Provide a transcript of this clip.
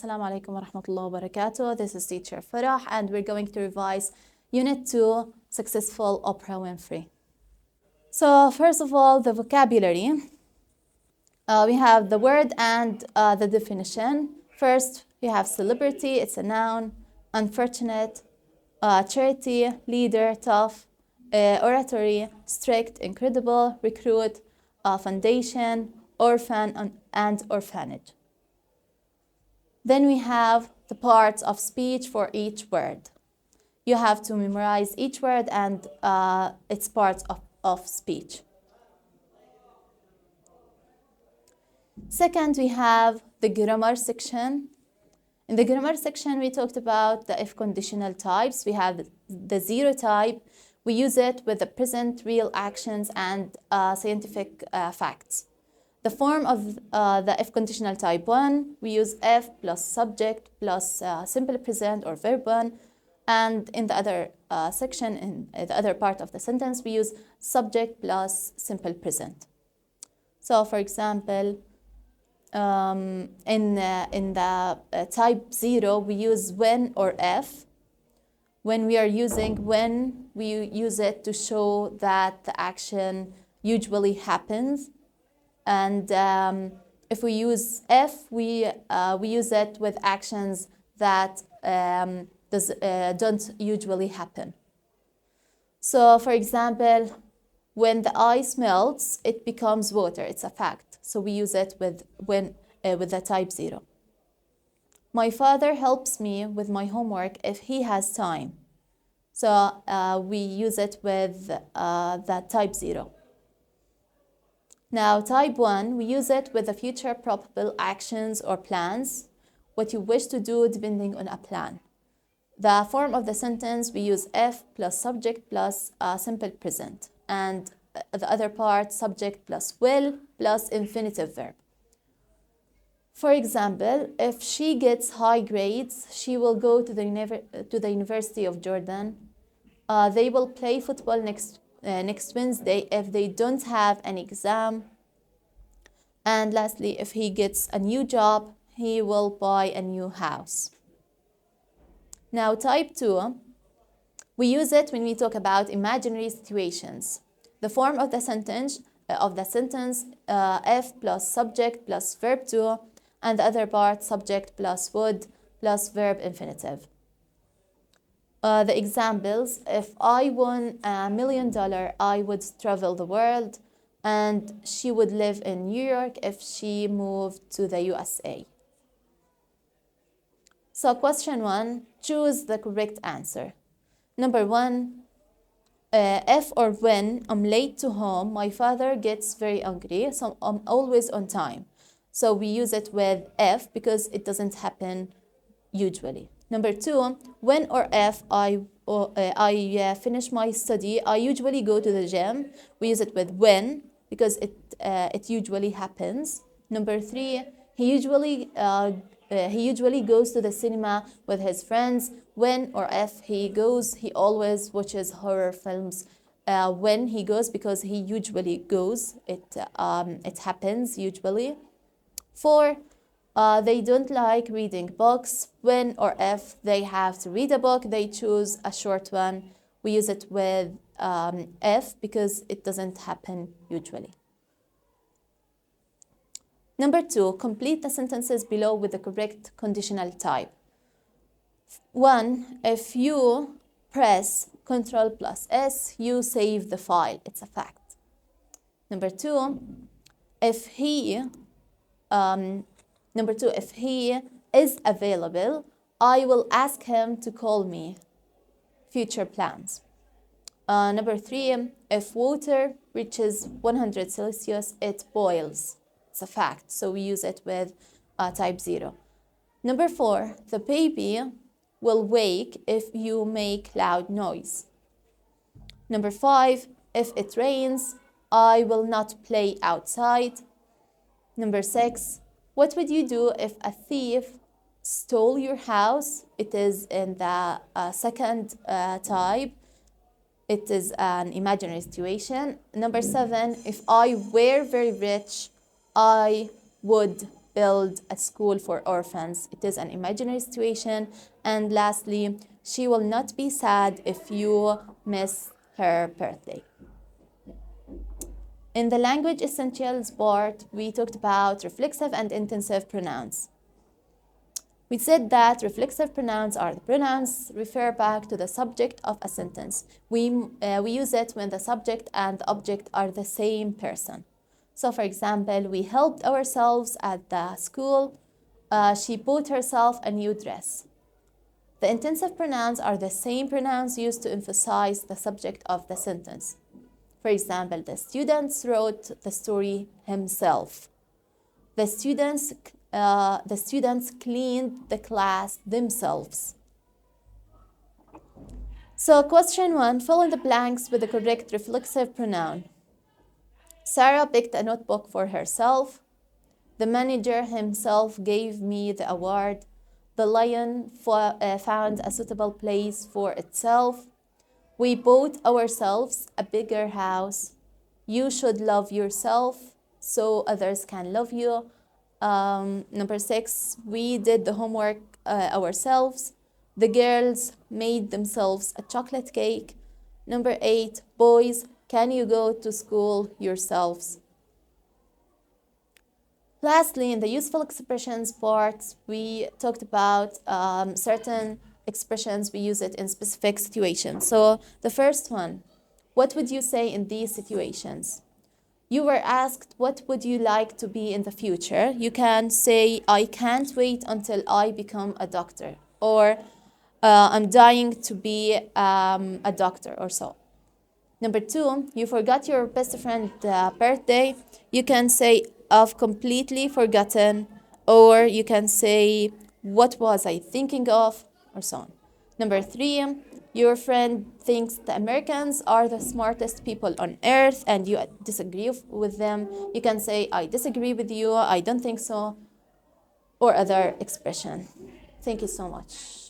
Assalamu alaikum wa rahmatullahi wa barakatuh. This is teacher Farah and we're going to revise Unit 2, Successful Oprah Winfrey. So first of all, the vocabulary. We have the word and the definition. First, we have celebrity, it's a noun, unfortunate, charity, leader, tough, oratory, strict, incredible, recruit, foundation, orphan, and orphanage. Then we have the parts of speech for each word. You have to memorize each word and its parts of speech. Second, we have the grammar section. In the grammar section, we talked about the if conditional types. We have the zero type. We use it with the present, real actions, and scientific facts. The form of the if conditional type 1, we use if plus subject plus simple present or verb 1. And in the other section, in the other part of the sentence, we use subject plus simple present. So, for example, in the type 0, we use when or if. When we are using when, we use it to show that the action usually happens. And if we use if, we use it with actions that don't usually happen. So, for example, when the ice melts, it becomes water. It's a fact. So we use it with the type 0. My father helps me with my homework if he has time. So we use it with the type 0. Now, type 1, we use it with the future probable actions or plans, what you wish to do depending on a plan. The form of the sentence, we use if plus subject plus simple present. And the other part, subject plus will plus infinitive verb. For example, if she gets high grades, she will go to the University of Jordan. They will play football next Wednesday if they don't have an exam. And lastly, if he gets a new job, he will buy a new house. Now, type 2, we use it when we talk about imaginary situations. The form of the sentence, if plus subject plus verb 2, and the other part, subject plus would plus verb infinitive. The examples, if I won $1 million, I would travel the world, and she would live in New York if she moved to the USA. So question 1, choose the correct answer. Number 1, if or when I'm late to home, my father gets very angry, so I'm always on time. So we use it with if because it doesn't happen usually. Number 2, when or if I finish my study, I usually go to the gym. We use it with when because it usually happens. Number 3, he usually goes to the cinema with his friends. When or if he goes, he always watches horror films. When he goes, because he usually goes, it happens usually. 4, they don't like reading books. When or if they have to read a book, they choose a short one. We use it with if because it doesn't happen usually. Number 2, complete the sentences below with the correct conditional type. 1, if you press Ctrl plus S, you save the file. It's a fact. Number 2, if he is available, I will ask him to call me. Future plans. Number 3, if water reaches 100 Celsius, it boils. It's a fact, so we use it with type 0. Number 4, the baby will wake if you make loud noise. Number 5, if it rains, I will not play outside. Number 6, what would you do if a thief stole your house? It is in the second type. It is an imaginary situation. Number 7, if I were very rich, I would build a school for orphans. It is an imaginary situation. And lastly, she will not be sad if you miss her birthday. In the language essentials part, we talked about reflexive and intensive pronouns. We said that reflexive pronouns are the pronouns refer back to the subject of a sentence. We use it when the subject and the object are the same person. So for example, we helped ourselves at the school. She bought herself a new dress. The intensive pronouns are the same pronouns used to emphasize the subject of the sentence. For example, the students wrote the story himself. The students cleaned the class themselves. So question 1, fill in the blanks with the correct reflexive pronoun. Sarah picked a notebook for herself. The manager himself gave me the award. The lion found a suitable place for itself. We bought ourselves a bigger house. You should love yourself so others can love you. Number 6, we did the homework ourselves. The girls made themselves a chocolate cake. Number 8, boys, can you go to school yourselves? Lastly, in the useful expressions part, we talked about certain expressions. We use it in specific situations. So the first one, what would you say in these situations? You were asked, what would you like to be in the future? You can say, I can't wait until I become a doctor, or I'm dying to be a doctor, or so. Number 2, you forgot your best friend's birthday. You can say, I've completely forgotten, or you can say, what was I thinking of, or so on. Number 3, your friend thinks the Americans are the smartest people on earth and you disagree with them. You can say, I disagree with you, I don't think so, or other expression. Thank you so much.